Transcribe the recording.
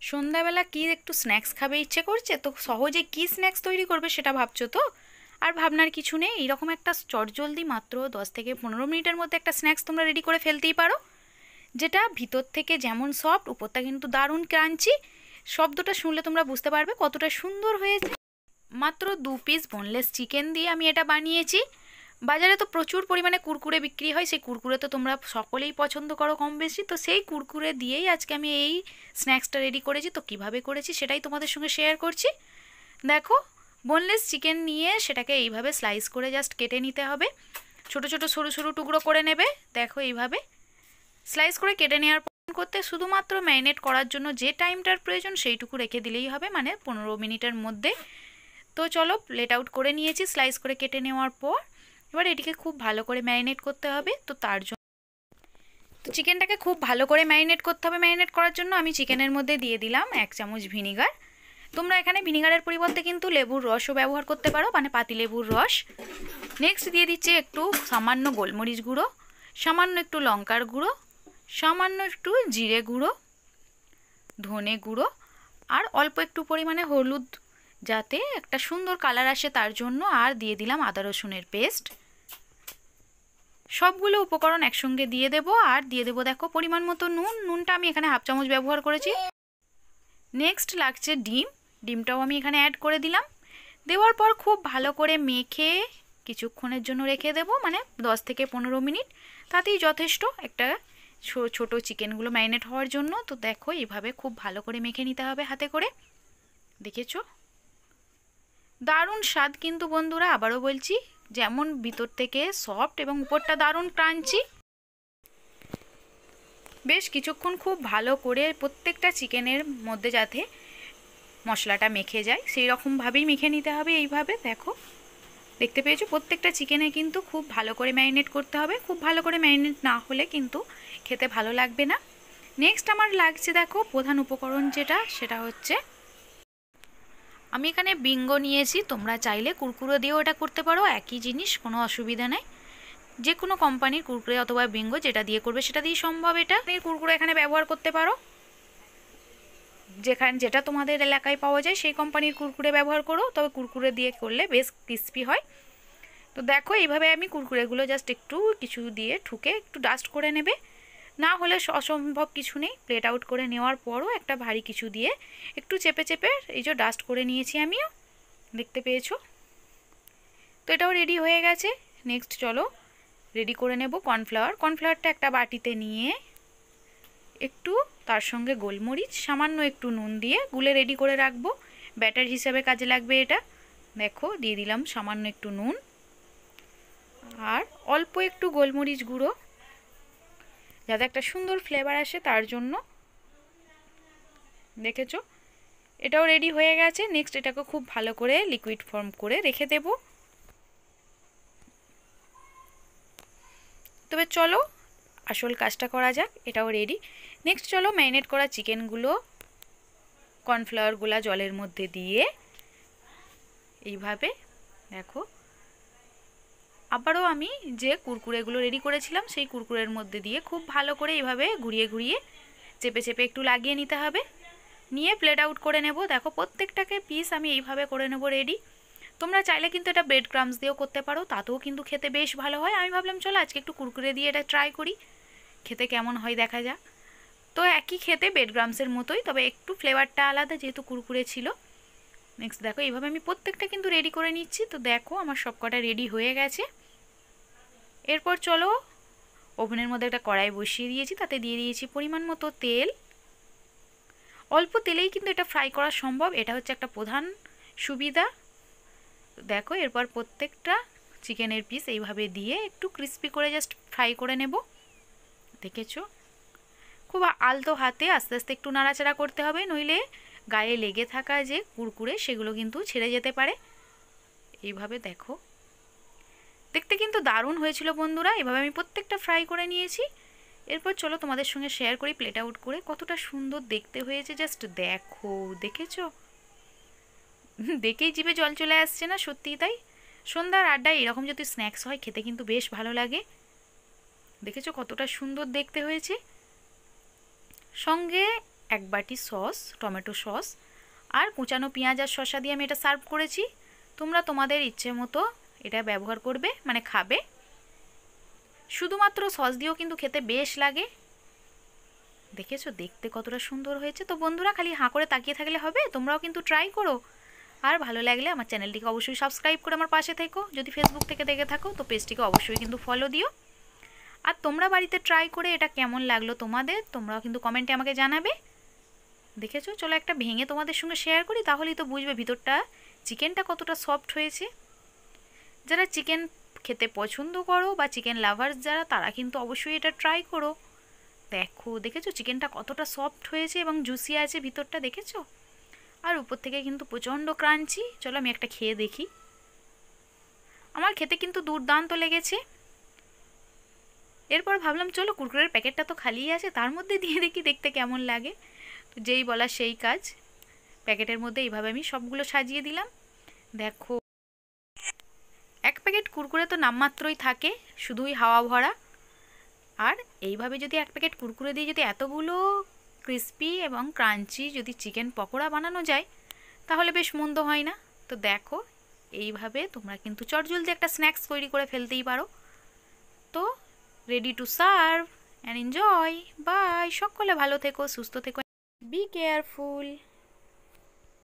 সন্ধ্যাবেলা কি একটু স্ন্যাক্স খাবে ইচ্ছে করছে, তো সহজে কি স্ন্যাক্স তৈরি করবে সেটা ভাবছো তো? আর ভাবনার কিছু নেই, এইরকম একটা চটজলদি মাত্র 10 থেকে 15 মিনিটের মধ্যে একটা স্ন্যাক্স তোমরা রেডি করে ফেলতেই পারো, যেটা ভিতর থেকে যেমন সফট, উপরটা কিন্তু দারুণ ক্রাঞ্চি। শব্দটা শুনলে তোমরা বুঝতে পারবে কতটা সুন্দর হয়েছে। মাত্র 2 পিস বোনলেস চিকেন দিয়ে আমি এটা বানিয়েছি। বাজারে তো প্রচুর পরিমাণে কুরকুরে বিক্রি হয়, সেই কুরকুরে তো তোমরা সকলেই পছন্দ করো কম বেশি, তো সেই কুরকুরে দিয়েই আজকে আমি এই স্ন্যাক্সটা রেডি করেছি। তো কিভাবে করেছি সেটাই তোমাদের সঙ্গে শেয়ার করছি। দেখো, বোনলেস চিকেন নিয়ে সেটাকে এইভাবে স্লাইস করে জাস্ট কেটে নিতে হবে, ছোট ছোট সরু সরু টুকরো করে নেবে। দেখো এইভাবে স্লাইস করে কেটে নেওয়ার পর করতে শুধুমাত্র ম্যারিনেট করার জন্য যে টাইমটার প্রয়োজন সেইটুকু রেখে দিলেই হবে, মানে 15 মিনিটের মধ্যে। তো চলো, প্লেট আউট করে নিয়েছি স্লাইস করে কেটে নেওয়ার পর। এবার এটিকে খুব ভালো করে ম্যারিনেট করতে হবে। তো তার জন্য চিকেনটাকে খুব ভালো করে ম্যারিনেট করতে হবে। ম্যারিনেট করার জন্য আমি চিকেনের মধ্যে দিয়ে দিলাম 1 চামচ ভিনিগার। তোমরা এখানে ভিনিগারের পরিবর্তে কিন্তু লেবুর রসও ব্যবহার করতে পারো, মানে পাতিলেবুর রস। নেক্সট দিয়ে দিচ্ছি একটু সামান্য গোলমরিচ গুঁড়ো, সামান্য একটু লঙ্কার গুঁড়ো, সামান্য একটু জিরে গুঁড়ো, ধনে গুঁড়ো, আর অল্প একটু পরিমাণে হলুদ, যাতে একটা সুন্দর কালার আসে তার জন্য। আর দিয়ে দিলাম আদা রসুনের পেস্ট। সবগুলো উপকরণ একসঙ্গে দিয়ে দেবো। আর দিয়ে দেবো দেখো পরিমাণ মতো নুন। নুনটা আমি এখানে 1/2 চামচ ব্যবহার করেছি। নেক্সট লাগছে ডিম। ডিমটাও আমি এখানে অ্যাড করে দিলাম। দেওয়ার পর খুব ভালো করে মেখে কিছুক্ষণের জন্য রেখে দেবো, মানে 10 থেকে 15 মিনিট। তাতেই যথেষ্ট একটা ছোট চিকেনগুলো ম্যারিনেট হওয়ার জন্য। তো দেখো এইভাবে খুব ভালো করে মেখে নিতে হবে হাতে করে। দেখেছো, দারুণ স্বাদ কিন্তু বন্ধুরা, আবারও বলছি, যেমন ভিতর থেকে সফট এবং উপরটা দারুণ ক্রাঞ্চি। বেশ কিছুক্ষণ খুব ভালো করে প্রত্যেকটা চিকেনের মধ্যে যাতে মশলাটা মেখে যায় সেই রকমভাবেই মেখে নিতে হবে। এইভাবে দেখো, দেখতে পেয়েছো প্রত্যেকটা চিকেনে কিন্তু খুব ভালো করে ম্যারিনেট করতে হবে। খুব ভালো করে ম্যারিনেট না হলে কিন্তু খেতে ভালো লাগবে না। নেক্সট আমার লাগছে দেখো প্রধান উপকরণ যেটা, সেটা হচ্ছে আমি এখানে বিঙ্গো নিয়েছি। তোমরা চাইলে কুরকুরে দিয়েও এটা করতে পারো, একই জিনিস, কোনো অসুবিধা নেই। যে কোনো কোম্পানির কুরকুরে অথবা বিঙ্গো যেটা দিয়ে করবে সেটা দিয়ে সম্ভব। এটা কুরকুরে এখানে ব্যবহার করতে পারো, যেটা তোমাদের এলাকায় পাওয়া যায় সেই কোম্পানির কুরকুরে ব্যবহার করো, তবে কুরকুরে দিয়ে করলে বেশ ক্রিস্পি হয়। তো দেখো এইভাবে আমি কুরকুরেগুলো জাস্ট একটু কিছু দিয়ে ঠুকে একটু ডাস্ট করে নেবে, না হলে অসম্ভব কিছু নেই। প্লেট আউট করে নেওয়ার পরও একটা ভারী কিছু দিয়ে একটু চেপে চেপে এই যে ডাস্ট করে নিয়েছি আমিও, দেখতে পেয়েছো। তো এটাও রেডি হয়ে গেছে। নেক্সট চলো রেডি করে নেব কর্নফ্লাওয়ার। কর্নফ্লাওয়ারটা একটা বাটিতে নিয়ে একটু তার সঙ্গে গোলমরিচ, সামান্য একটু নুন দিয়ে গুলে রেডি করে রাখবো। ব্যাটার হিসাবে কাজে লাগবে এটা। দেখো দিয়ে দিলাম সামান্য একটু নুন আর অল্প একটু গোলমরিচ গুঁড়ো, যাতে একটা সুন্দর ফ্লেভার আসে তার জন্য। দেখেছো, এটাও রেডি হয়ে গেছে। নেক্সট এটাকে খুব ভালো করে লিকুইড ফর্ম করে রেখে দেব। তবে চলো আসল কাজটা করা যাক। এটাও রেডি। নেক্সট চলো ম্যারিনেট করা চিকেনগুলো কর্নফ্লাওয়ারগুলো জলের মধ্যে দিয়ে এইভাবে দেখো আবারও আমি যে কুরকুরেগুলো রেডি করেছিলাম সেই কুরকুরের মধ্যে দিয়ে খুব ভালো করে এইভাবে ঘুরিয়ে ঘুরিয়ে চেপে চেপে একটু লাগিয়ে নিতে হবে। নিয়ে প্লেট আউট করে নেব। দেখো প্রত্যেকটাকে পিস আমি এইভাবে করে নেব রেডি। তোমরা চাইলে কিন্তু এটা ব্রেড ক্রাম্বস দিয়েও করতে পারো, তাতেও কিন্তু খেতে বেশ ভালো হয়। আমি ভাবলাম চলো আজকে একটু কুরকুরে দিয়ে এটা ট্রাই করি, খেতে কেমন হয় দেখা যাক। তো একই খেতে ব্রেড ক্রাম্বসের মতোই, তবে একটু ফ্লেভারটা আলাদা যেহেতু কুরকুরে ছিল। নেক্সট দেখো এইভাবে আমি প্রত্যেকটা কিন্তু রেডি করে নিচ্ছি। তো দেখো আমার সবকটা রেডি হয়ে গেছে। এরপর চলো ওভেনের মধ্যে একটা কড়াই বসিয়ে দিয়েছি, তাতে দিয়ে দিয়েছি পরিমাণ মতো তেল। অল্প তেলেই কিন্তু এটা ফ্রাই করা সম্ভব, এটা হচ্ছে একটা প্রধান সুবিধা। দেখো এরপর প্রত্যেকটা চিকেনের পিস এইভাবে দিয়ে একটু ক্রিস্পি করে জাস্ট ফ্রাই করে নেব। দেখেছো, খুব আলতো হাতে আস্তে আস্তে একটু নাড়াচাড়া করতে হবে, নইলে গায়ে লেগে থাকা যে কুরকুরে সেগুলো কিন্তু ছেড়ে যেতে পারে। এইভাবে দেখো, দেখতে কিন্তু দারুণ হয়েছিল বন্ধুরা। এভাবে আমি প্রত্যেকটা ফ্রাই করে নিয়েছি। এরপর চলো তোমাদের সঙ্গে শেয়ার করি প্লেট আউট করে কতটা সুন্দর দেখতে হয়েছে। জাস্ট দেখো, দেখেছো, দেখেই জিভে জল চলে আসছে না? সত্যিই তাই। সন্ধ্যার আড্ডায় এরকম যদি স্ন্যাক্স হয় খেতে কিন্তু বেশ ভালো লাগে। দেখেছো কতটা সুন্দর দেখতে হয়েছে। সঙ্গে 1 বাটি সস, টমেটো সস, আর কুচানো পেঁয়াজ আর শসা দিয়ে আমি এটা সার্ভ করেছি। তোমরা তোমাদের ইচ্ছে মতো এটা ব্যবহার করবে, মানে খাবে। শুধুমাত্র সস দিয়েও কিন্তু খেতে বেশ লাগে। দেখেছো দেখতে কতটা সুন্দর হয়েছে। তো বন্ধুরা খালি হাঁ করে তাকিয়ে থাকলে হবে, তোমরাও কিন্তু ট্রাই করো। আর ভালো লাগলে আমার চ্যানেলটিকে অবশ্যই সাবস্ক্রাইব করে আমার পাশে থেকো। যদি ফেসবুক থেকে দেখে থাকো তো পেজটিকে অবশ্যই কিন্তু ফলো দিও। আর তোমরা বাড়িতে ট্রাই করে এটা কেমন লাগলো তোমাদের, তোমরাও কিন্তু কমেন্টে আমাকে জানাবে। দেখেছো, চলো একটা ভেঙে তোমাদের সঙ্গে শেয়ার করি, তাহলেই তো বুঝবে ভিতরটা চিকেনটা কতটা সফট হয়েছে। যারা চিকেন খেতে পছন্দ করো বা চিকেন লাভার্স যারা, তারা কিন্তু অবশ্যই এটা ট্রাই করো। দেখেছো চিকেনটা কতটা সফট হয়েছে এবং জুসি আছে ভিতরটা, দেখেছো? আর উপর থেকে কিন্তু প্রচণ্ড ক্রাঞ্চি। চলো আমি একটা খেয়ে দেখি। আমার খেতে কিন্তু দুর্দান্ত লেগেছে। এরপর ভাবলাম চলো কুরকুরের প্যাকেটটা তো খালিই আছে, তার মধ্যে দিয়ে দেখি দেখতে কেমন লাগে। তো যেই বলা সেই কাজ, প্যাকেটের মধ্যে এইভাবে আমি সবগুলো সাজিয়ে দিলাম। দেখো, এক প্যাকেট কুরকুরে তো নামমাত্রই থাকে, শুধুই হাওয়া ভরা। আর এইভাবে যদি এক প্যাকেট কুরকুরে দিয়ে যদি এতগুলো ক্রিস্পি এবং ক্রাঞ্চি যদি চিকেন পকোড়া বানানো যায়, তাহলে বেশ মন্দ হয় না। তো দেখো, এইভাবে তোমরা কিন্তু চটজলদি একটা স্ন্যাক্স তৈরি করে ফেলতেই পারো। তো ready to serve and enjoy. Bye, সকলে ভালো থেকো, সুস্থ থেকো, বি কেয়ারফুল।